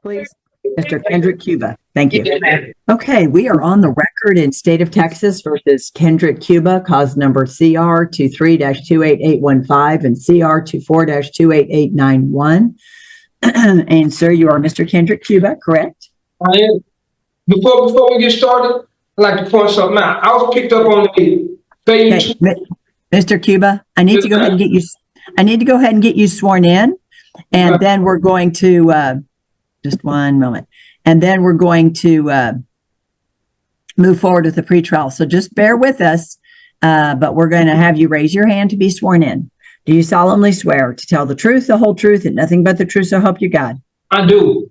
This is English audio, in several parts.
Please. Mr. Kendrick Cuba. Thank you. Okay, we are on the record in State of Texas versus Kendrick Cuba, cause number CR 23-28815 and CR 24-28891. And sir, you are Mr. Kendrick Cuba, correct? I am. Before we get started, I'd like to point something out. I was picked up on the Okay, Mr. Cuba, I need to go ahead and get you sworn in, and then we're going to just one moment. And then we're going to move forward with the pretrial. So just bear with us, but we're going to have you raise your hand to be sworn in. Do you solemnly swear to tell the truth, the whole truth, and nothing but the truth, so help you God? I do.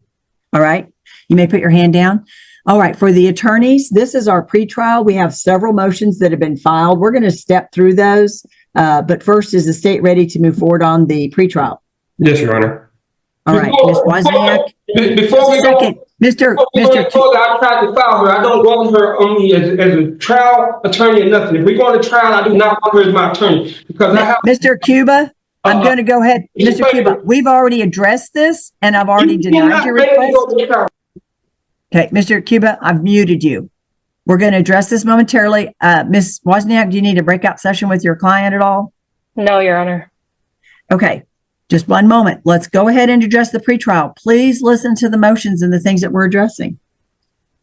All right. You may put your hand down. All right. For the attorneys, this is our pretrial. We have several motions that have been filed. We're going to step through those. But first, is the state ready to move forward on the pretrial? Yes, Your Honor. All right, Ms. Wozniak. Before we go, Mr. I tried to file her. I don't want her on me as a trial attorney or nothing. If we're going to trial, I do not want her as my attorney because I have. Mr. Cuba, I'm going to go ahead. Mr. Cuba, we've already addressed this, and I've already denied your request. Okay, Mr. Cuba, I've muted you. We're going to address this momentarily. Ms. Wozniak, do you need a breakout session with your client at all? No, Your Honor. Okay. Just one moment. Let's go ahead and address the pretrial. Please listen to the motions and the things that we're addressing.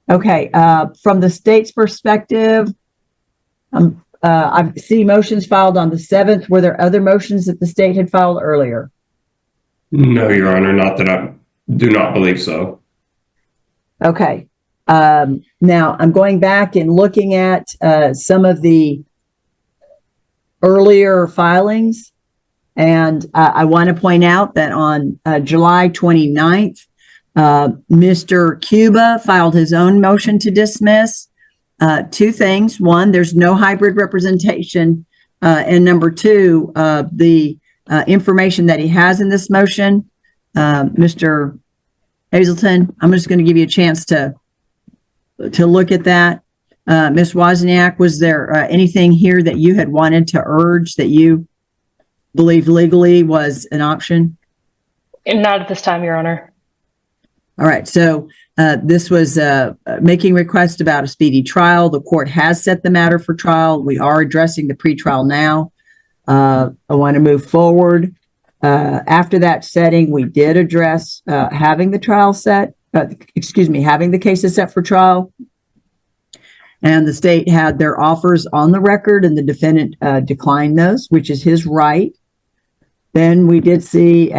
Okay. From the state's perspective, I see motions filed on the 7th. Were there other motions that the state had filed earlier? No, Your Honor, not that I do not believe so. Okay. Now I'm going back and looking at some of the earlier filings. And I want to point out that on July 29th, Mr. Cuba filed his own motion to dismiss. Two things. One, there's no hybrid representation. And number two, the information that he has in this motion, Mr. Hazelton, I'm just going to give you a chance to look at that. Ms. Wozniak, was there anything here that you had wanted to urge that you believed legally was an option? Not at this time, Your Honor. All right. So this was making requests about a speedy trial. The court has set the matter for trial. We are addressing the pretrial now. I want to move forward. After that setting, we did address having the trial set, having the cases set for trial. And the state had their offers on the record, and the defendant declined those, which is his right. Then we did see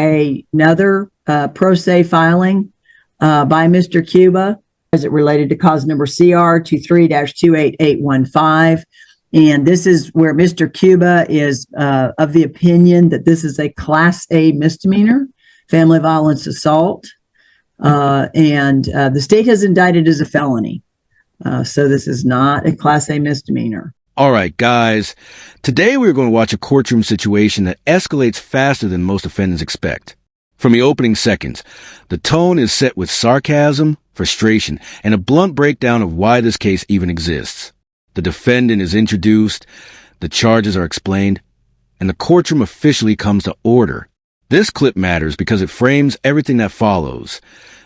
another pro se filing by Mr. Cuba as it related to cause number CR 23-28815. And this is where Mr. Cuba is of the opinion that this is a Class A misdemeanor, family violence assault. And the state has indicted as a felony. So this is not a Class A misdemeanor. All right, guys. Today we're going to watch a courtroom situation that escalates faster than most defendants expect. From the opening seconds, the tone is set with sarcasm, frustration, and a blunt breakdown of why this case even exists. The defendant is introduced, the charges are explained, and the courtroom officially comes to order. This clip matters because it frames everything that follows.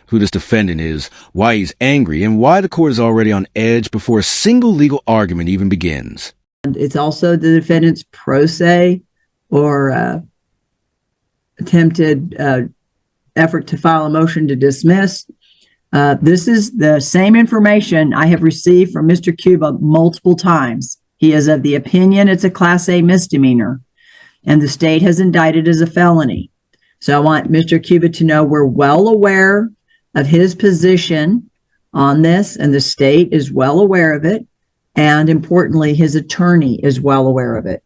Who this defendant is, why he's angry, and why the court is already on edge before a single legal argument even begins. And it's also the defendant's pro se or attempted effort to file a motion to dismiss. This is the same information I have received from Mr. Cuba multiple times. He is of the opinion it's a Class A misdemeanor, and the state has indicted as a felony. So I want Mr. Cuba to know we're well aware of his position on this, and the state is well aware of it, and importantly, his attorney is well aware of it.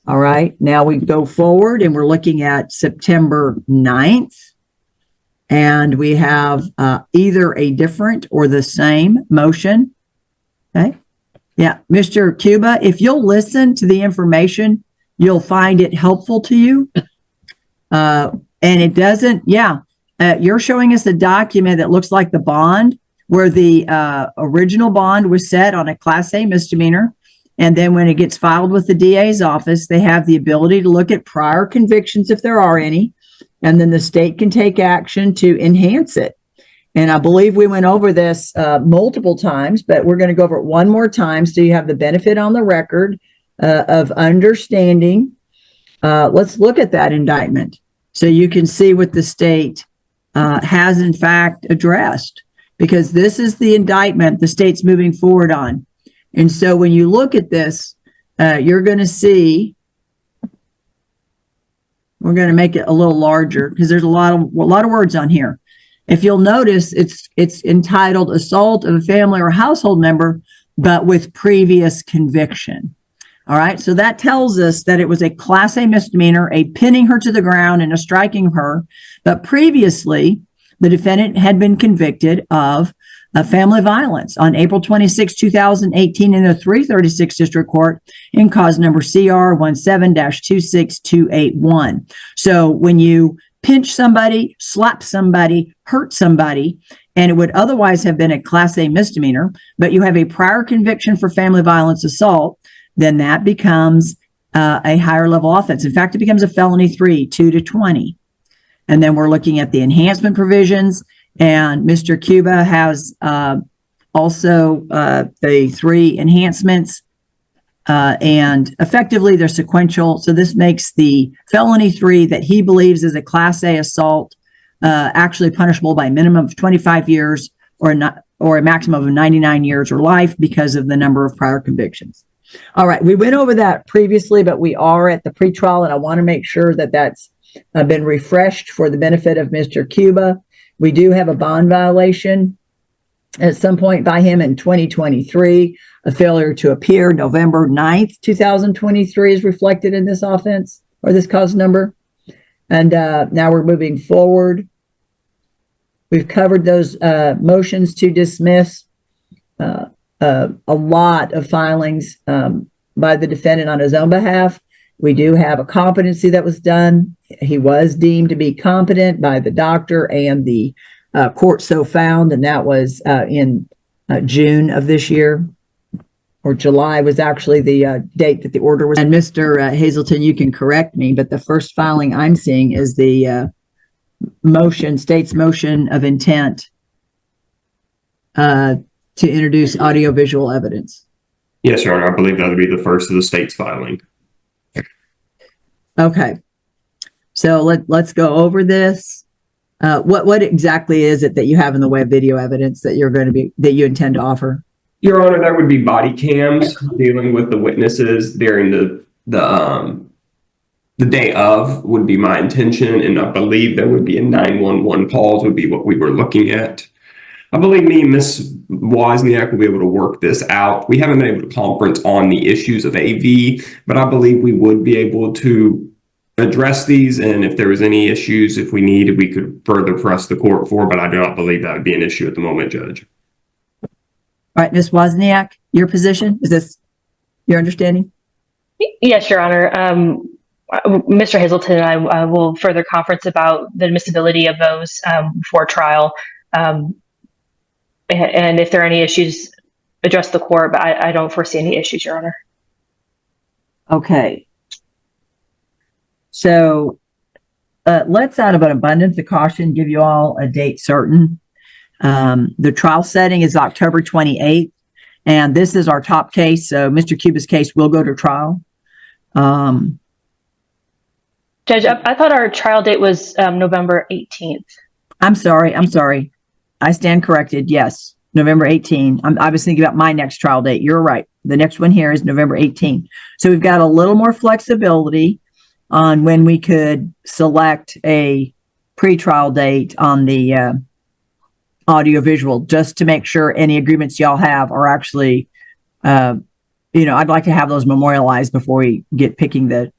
All right, now we go forward, and we're looking at September 9th, and we have either a different or the same motion. Okay, yeah, Mr. Cuba, if you'll listen to the information, you'll find it helpful to you. And it doesn't, you're showing us a document that looks like the bond where the original bond was set on a Class A misdemeanor. And then when it gets filed with the DA's office, they have the ability to look at prior convictions if there are any, and then the state can take action to enhance it. And I believe we went over this multiple times, but we're going to go over it one more time so you have the benefit on the record of understanding. Let's look at that indictment so you can see what the state has in fact addressed, because this is the indictment the state's moving forward on. And so when you look at this, you're going to see, we're going to make it a little larger because there's a lot of words on here. If you'll notice, it's entitled Assault of a Family or Household Member, but with previous conviction. All right, so that tells us that it was a Class A misdemeanor, a pinning her to the ground and a striking of her, but previously the defendant had been convicted of family violence on April 26, 2018 in the 336 District Court in cause number CR 17-26281. So when you pinch somebody, slap somebody, hurt somebody, and it would otherwise have been a Class A misdemeanor, but you have a prior conviction for family violence assault, then that becomes a higher level offense. In fact, it becomes a felony 3, 2 to 20. And then we're looking at the enhancement provisions, and Mr. Cuba has also the 3 enhancements, and effectively they're sequential. So this makes the felony 3 that he believes is a Class A assault actually punishable by a minimum of 25 years or a maximum of 99 years or life because of the number of prior convictions. All right, we went over that previously, but we are at the pretrial, and I want to make sure that that's been refreshed for the benefit of Mr. Cuba. We do have a bond violation at some point by him in 2023. A failure to appear November 9th, 2023 is reflected in this offense or this cause number. And now we're moving forward. We've covered those motions to dismiss. A lot of filings by the defendant on his own behalf. We do have a competency that was done. He was deemed to be competent by the doctor and the court so found, and that was in June of this year, or July was actually the date that the order was. And Mr. Hazelton, you can correct me, but the first filing I'm seeing is the state's motion of intent to introduce audiovisual evidence. Yes, Your Honor. I believe that would be the first of the state's filing. Okay. So let's go over this. What exactly is it that you have in the way of video evidence that that you intend to offer? Your Honor, that would be body cams dealing with the witnesses during the day of would be my intention, and I believe there would be a 911 calls would be what we were looking at. I believe me and Ms. Wozniak will be able to work this out. We haven't been able to conference on the issues of AV, but I believe we would be able to address these, and if there was any issues, if we needed, we could further press the court for, but I do not believe that would be an issue at the moment, Judge. All right, Ms. Wozniak, your position? Is this your understanding? Yes, Your Honor. Mr. Hazelton and I will further conference about the admissibility of those before trial. And if there are any issues, address the court, but I don't foresee any issues, Your Honor. Okay. So let's, out of an abundance of caution, give you all a date certain. The trial setting is October 28th, and this is our top case. So Mr. Cuba's case will go to trial. Judge, I thought our trial date was November 18th. I'm sorry. I stand corrected. Yes, November 18. I was thinking about my next trial date. You're right. The next one here is November 18. So we've got a little more flexibility on when we could select a pretrial date on the audiovisual, just to make sure any agreements y'all have are actually, I'd like to have those memorialized before we get picking the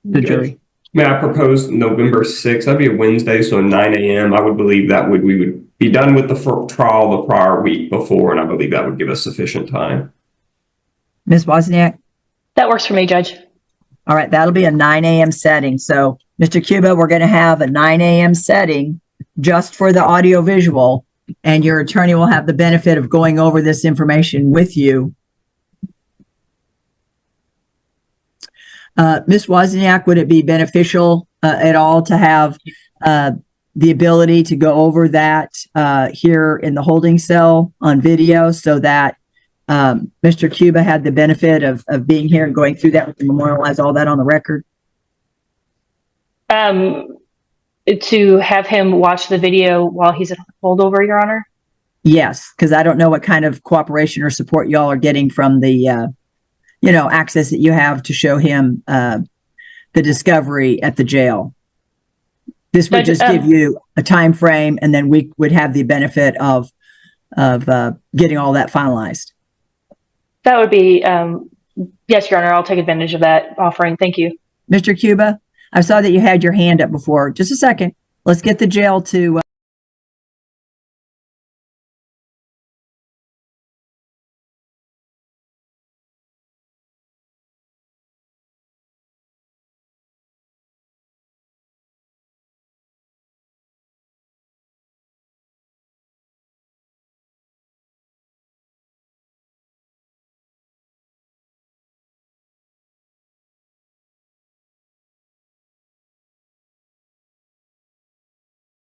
jury. May I propose November 6th? That'd be a Wednesday, so 9 a.m. I would believe that we would be done with the trial the prior week before, and I believe that would give us sufficient time. Ms. Wozniak? That works for me, Judge. All right, that'll be a 9 a.m. setting. So, Mr. Cuba, we're going to have a 9 a.m. setting just for the audiovisual, and your attorney will have the benefit of going over this information with you. Ms. Wozniak, would it be beneficial at all to have the ability to go over that here in the holding cell on video so that Mr. Cuba had the benefit of being here and going through that, we can memorialize all that on the record? To have him watch the video while he's at holdover, Your Honor? Yes, because I don't know what kind of cooperation or support y'all are getting from the, access that you have to show him the discovery at the jail. This would just give you a time frame, and then we would have the benefit of getting all that finalized. That would be, yes, Your Honor, I'll take advantage of that offering. Thank you. Mr. Cuba, I saw that you had your hand up before. Just a second. Let's get the jail to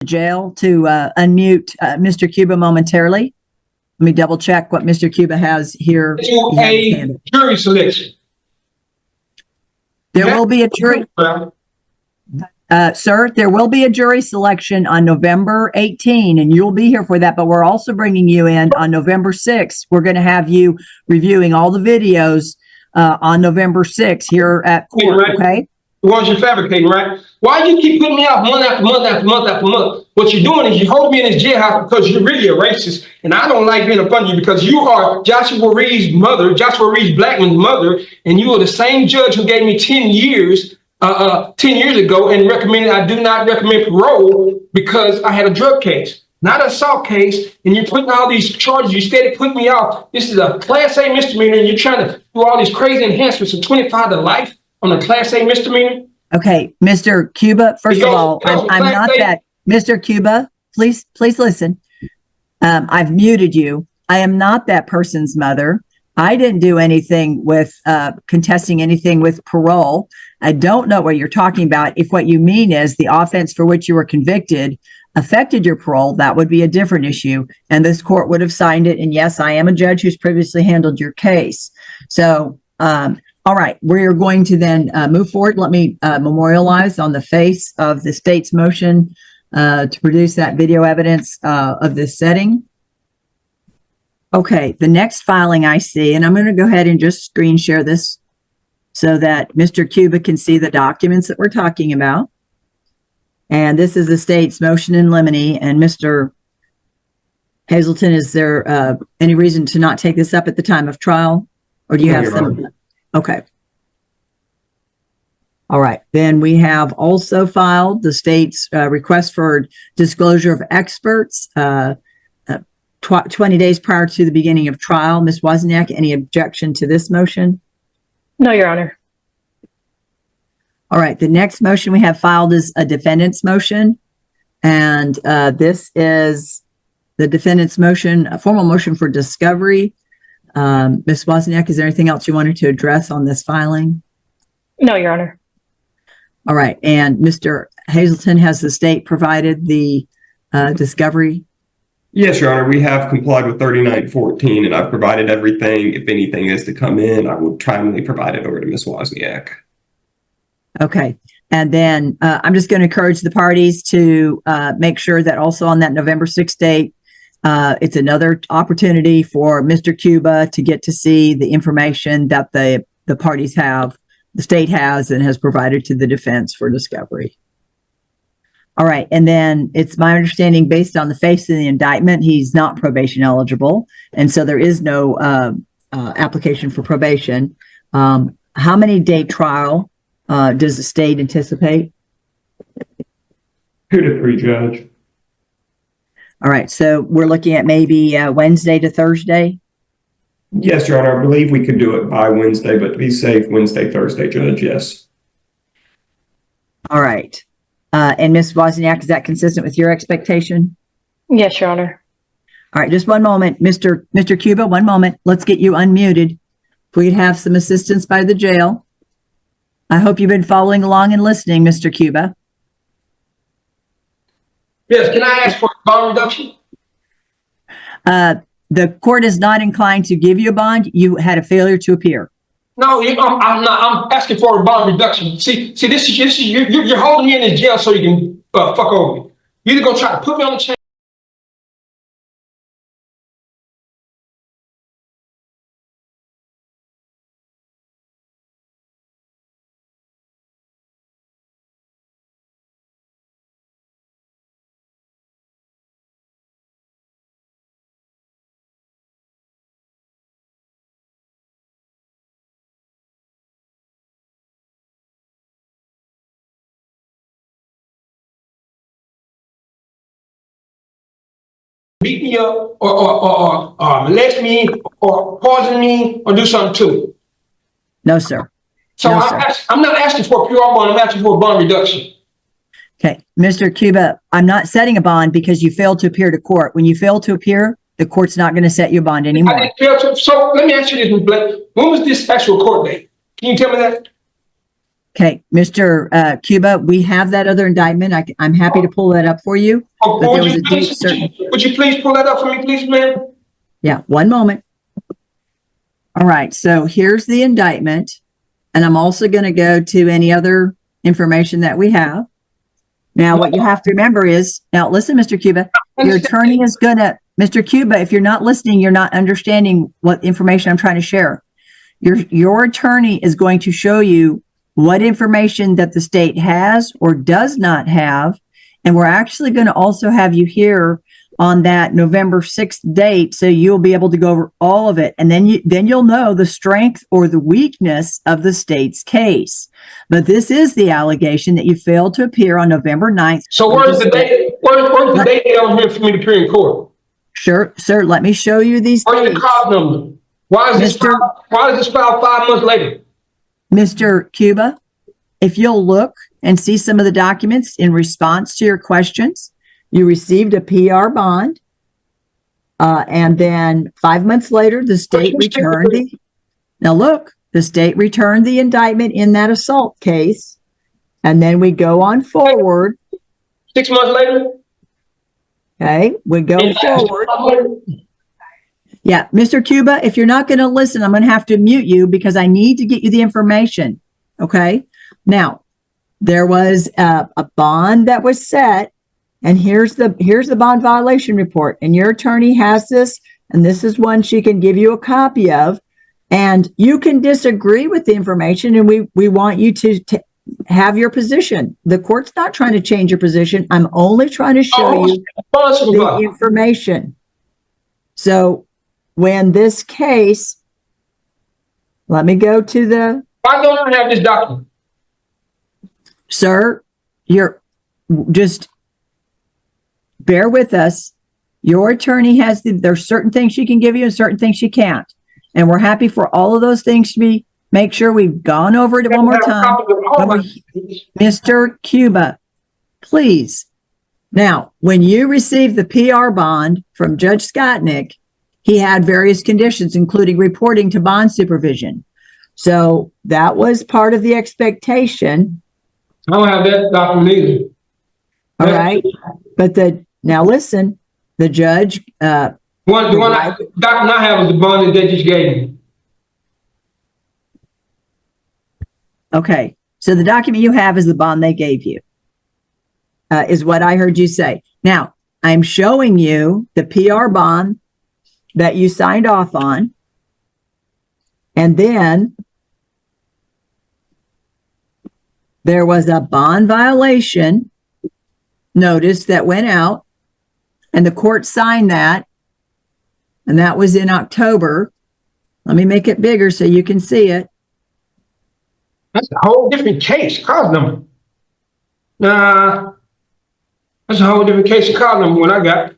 jail to unmute Mr. Cuba momentarily. Let me double check what Mr. Cuba has here. To a jury selection. There will be a jury, sir, there will be a jury selection on November 18, and you'll be here for that, but we're also bringing you in on November 6th. We're going to have you reviewing all the videos on November 6th here at court, Right. okay? The ones you're fabricating, right? Why you keep putting me off month after month after month after month? What you're doing is you hold me in this jailhouse because you're really a racist, and I don't like being up under you because you are Joshua Reed's mother, Joshua Reed Blackman's mother, and you are the same judge who gave me 10 years 10 years ago and recommended I do not recommend parole because I had a drug case, not an assault case, and you're putting all these charges. You steady putting me off. This is a Class A misdemeanor, and you're trying to do all these crazy enhancements from 25 to life on a Class A misdemeanor. Okay, Mr. Cuba, first of all, I'm not that, Mr. Cuba, please listen. I've muted you. I am not that person's mother. I didn't do anything with contesting anything with parole. I don't know what you're talking about. If what you mean is the offense for which you were convicted affected your parole, that would be a different issue. And this court would have signed it. And yes, I am a judge who's previously handled your case. So, all right, we're going to then move forward. Let me memorialize on the face of the state's motion to produce that video evidence of this setting. Okay, the next filing I see, and I'm going to go ahead and just screen share this so that Mr. Cuba can see the documents that we're talking about. And this is the state's motion in limine. And Mr. Hazelton, is there any reason to not take this up at the time of trial? Or do you have some? Okay. All right. Then we have also filed the state's request for disclosure of experts 20 days prior to the beginning of trial. Ms. Wozniak, any objection to this motion? No, Your Honor. All right. The next motion we have filed is a defendant's motion. And this is the defendant's motion, a formal motion for discovery. Ms. Wozniak, is there anything else you wanted to address on this filing? No, Your Honor. All right. And Mr. Hazelton, has the state provided the discovery? Yes, Your Honor, we have complied with 3914, and I've provided everything. If anything is to come in, I will timely provide it over to Ms. Wozniak. Okay. And then I'm just going to encourage the parties to make sure that also on that November 6th date, it's another opportunity for Mr. Cuba to get to see the information that the parties have, the state has, and has provided to the defense for discovery. All right. And then it's my understanding, based on the face of the indictment, he's not probation eligible. And so there is no application for probation. How many day trial does the state anticipate? 2 to 3, Judge. All right. So we're looking at maybe Wednesday to Thursday? Yes, Your Honor, I believe we could do it by Wednesday, but to be safe, Wednesday, Thursday, Judge, yes. All right. And Ms. Wozniak, is that consistent with your expectation? Yes, Your Honor. All right, just one moment. Mr. Cuba, one moment. Let's get you unmuted. If we'd have some assistance by the jail. I hope you've been following along and listening, Mr. Cuba. Yes, can I ask for a bond reduction? The court is not inclined to give you a bond. You had a failure to appear. No, I'm not. I'm asking for a bond reduction. See, this is you're holding me in this jail so you can fuck over me. You're either gonna try to put me on the chain. Beat me up or molest me or poison me or do something to me. No, sir. So No, sir. I'm not asking for a PR bond. I'm asking for a bond reduction. Okay, Mr. Cuba, I'm not setting a bond because you failed to appear to court. When you fail to appear, the court's not going to set you a bond I anymore. didn't fail to. So let me ask you this, Ms. Blake. When was this actual court date? Can you tell me that? Okay, Mr. Cuba, we have that other indictment. I'm happy to pull that up for you. Or But there would was you a date please, certain. would you please pull that up for me, please, ma'am? Yeah, one moment. All right, so here's the indictment. And I'm also going to go to any other information that we have. Now, what you have to remember is, now listen, Mr. Cuba, your attorney is going to, Mr. Cuba, if you're not listening, you're not understanding what information I'm trying to share. Your attorney is going to show you what information that the state has or does not have. And we're actually going to also have you here on that November 6th date. So you'll be able to go over all of it. And then you'll know the strength or the weakness of the state's case. But this is the allegation that you failed to appear on November 9th. So where's the date? Where's the date down here for me to appear in court? Sure, sir. Let me show you these Where's the dates. card number? Why is this filed 5 months later? Mr. Cuba, if you'll look and see some of the documents in response to your questions, you received a PR bond. And then 5 months later, the state returned the state returned the indictment in that assault case. And then we go on forward. 6 months later? Okay, we go forward. Yeah, Mr. Cuba, if you're not going to listen, I'm going to have to mute you because I need to get you the information. Okay. Now, there was a bond that was set, and here's the bond violation report. And your attorney has this, and this is one she can give you a copy of. And you can disagree with the information, and we want you to have your position. The court's not trying to change your position. I'm only trying to show you the information. So when this case, let me go to the. Why don't I have this document? Sir, you're just bear with us. Your attorney has there's certain things she can give you and certain things she can't. And we're happy for all of those things to be, make sure we've gone over it one more time. Mr. Cuba, please. Now, when you received the PR bond from Judge Skotnick, he had various conditions, including reporting to bond supervision. So that was part of the expectation. I don't have that document either. All right. But now listen, the judge. The document I have is the bond that they just gave me. Okay. So the document you have is the bond they gave you, is what I heard you say. Now, I'm showing you the PR bond that you signed off on. And then there was a bond violation notice that went out, and the court signed that. And that was in October. Let me make it bigger so you can see it. That's a whole different case, card number. Nah, that's a whole different case of card number what I got.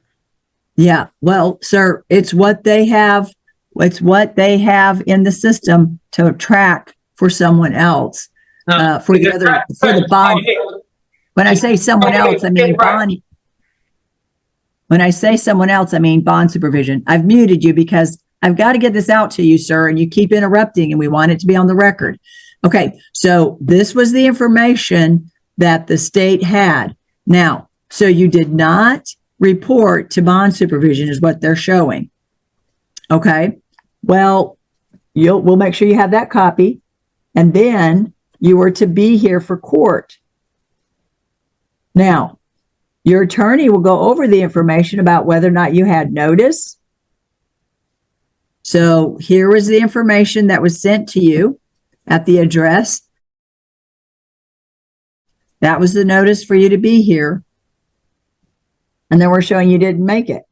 Yeah, well, sir, it's what they have. It's what they have in the system to track for someone else. For the bond. When I say someone else, I mean bond. When I say someone else, I mean bond supervision. I've muted you because I've got to get this out to you, sir, and you keep interrupting, and we want it to be on the record. Okay, so this was the information that the state had. Now, So you did not report to bond supervision is what they're showing. Okay. Well, we'll make sure you have that copy. And then you were to be here for court. Now, your attorney will go over the information about whether or not you had notice. So here was the information that was sent to you at the address. That was the notice for you to be here. And then we're showing you didn't make it.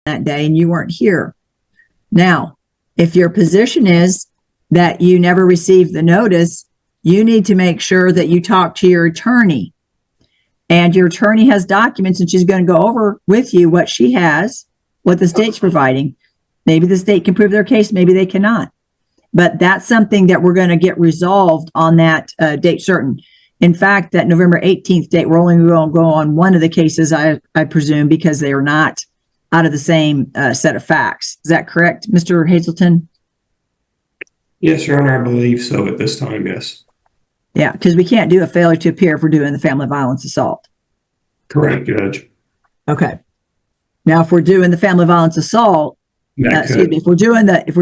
That day and you weren't here. Now, if your position is that you never received the notice, you need to make sure that you talk to your attorney. And your attorney has documents and she's going to go over with you what she has, what the state's providing. Maybe the state can prove their case, maybe they cannot. But that's something that we're going to get resolved on that date certain. In fact, that November 18th date, we're only going to go on one of the cases, I presume, because they are not out of the same set of facts. Is that correct, Mr. Hazelton? Yes, Your Honor, I believe so at this time, yes. Yeah, because we can't do a failure to appear if we're doing the family violence assault. Correct, Judge. Okay. Now, if we're doing the family violence assault, excuse me, if we're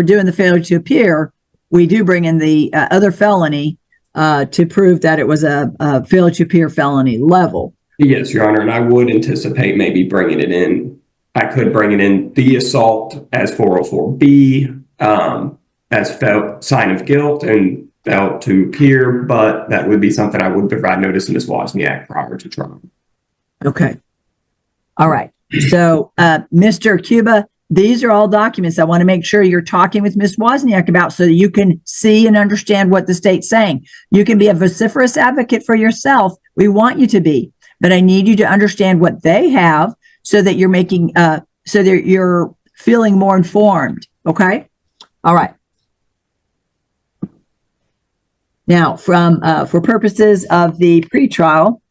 doing the failure to appear, we do bring in the other felony to prove that it was a failure to appear felony level. Yes, Your Honor, and I would anticipate maybe bringing it in. I could bring it in the assault as 404B, as sign of guilt and failed to appear, but that would be something I would provide notice to Ms. Wozniak prior to trial. Okay. All right. So, Mr. Cuba, these are all documents I want to make sure you're talking with Ms. Wozniak about so that you can see and understand what the state's saying. You can be a vociferous advocate for yourself. We want you to be, but I need you to understand what they have so that you're making, so that you're feeling more informed. Okay. All right. Now, for purposes of the pretrial,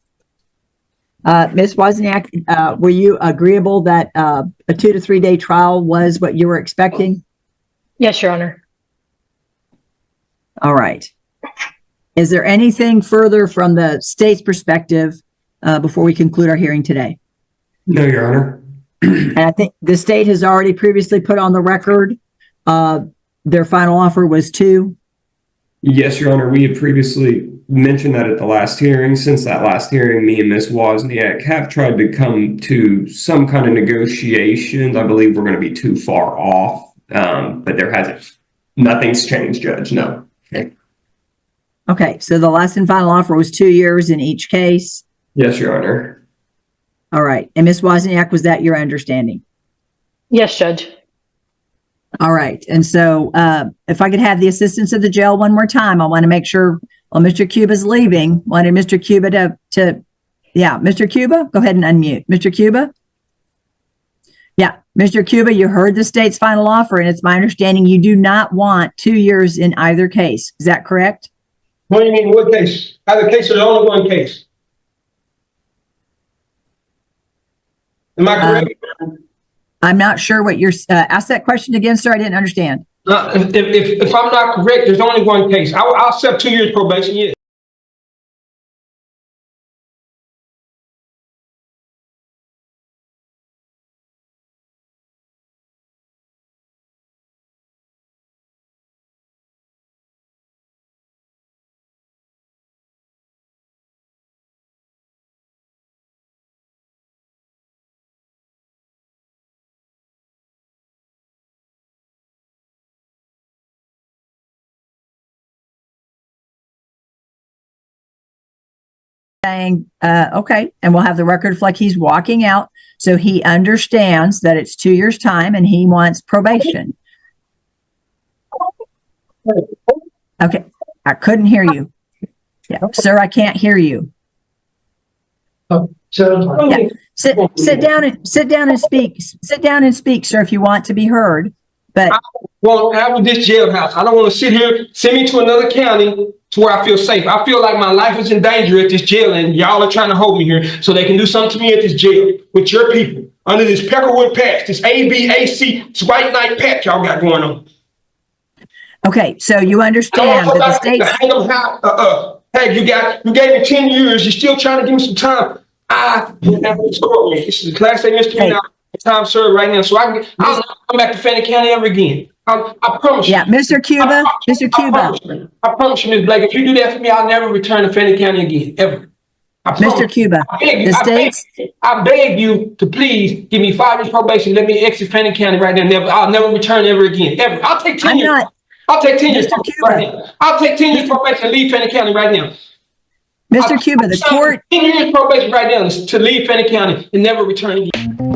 Ms. Wozniak, were you agreeable that a 2 to 3 day trial was what you were expecting? Yes, Your Honor. All right. Is there anything further from the state's perspective before we conclude our hearing today? No, Your Honor. And I think the state has already previously put on the record their final offer was 2. Yes, Your Honor. We had previously mentioned that at the last hearing. Since that last hearing, me and Ms. Wozniak have tried to come to some kind of negotiations. I believe we're going to be too far off, but nothing's changed, Judge. No. Okay, so the last and final offer was 2 years in each case. Yes, Your Honor. All right, and Ms. Wozniak, was that your understanding? Yes, Judge. All right, and so if I could have the assistance of the jail one more time, I want to make sure, well, Mr. Cuba's leaving. Wanted Mr. Cuba yeah, Mr. Cuba, go ahead and unmute. Mr. Cuba? Yeah, Mr. Cuba, you heard the state's final offer, and it's my understanding you do not want 2 years in either case. Is that correct? What do you mean, what case? Either case or the only one case? Am I correct? I'm not sure what you're, ask that question again, sir. I didn't understand. If I'm not correct, there's only one case. I'll accept 2 years probation, yeah. Saying, okay, and we'll have the record reflect he's walking out. So he understands that it's 2 years' time and he wants probation. Okay, I couldn't hear you. Yeah, sir, I can't hear you. So, Yeah. Sit down and speak. Sit down and speak, sir, if you want to be heard. But Well, have with this jailhouse. I don't want to sit here. Send me to another county to where I feel safe. I feel like my life is in danger at this jail, and y'all are trying to hold me here so they can do something to me at this jail with your people under this Peckerwood patch, this ABAC, this white knight patch y'all got going on. okay, so you understand that the state's Hey, you gave me 10 years. You're still trying to give me some time. This is a class A misdemeanor. Time served right now, so I'll not come back to Fannin County ever again. I promise you. yeah, Mr. Cuba, Mr. Cuba, I promise you, Ms. Blake, if you do that for me, I'll never return to Fannin County again, ever. Mr. Cuba, I beg you to please give me 5 years probation. Let me exit Fannin County right now. I'll never return ever again, ever. I'll take 10 years. I'll take 10 years probation right now. I'll take 10 years probation and leave Fannin County right now. Mr. Cuba, the court. 10 years probation right now to leave Fannin County and never return again.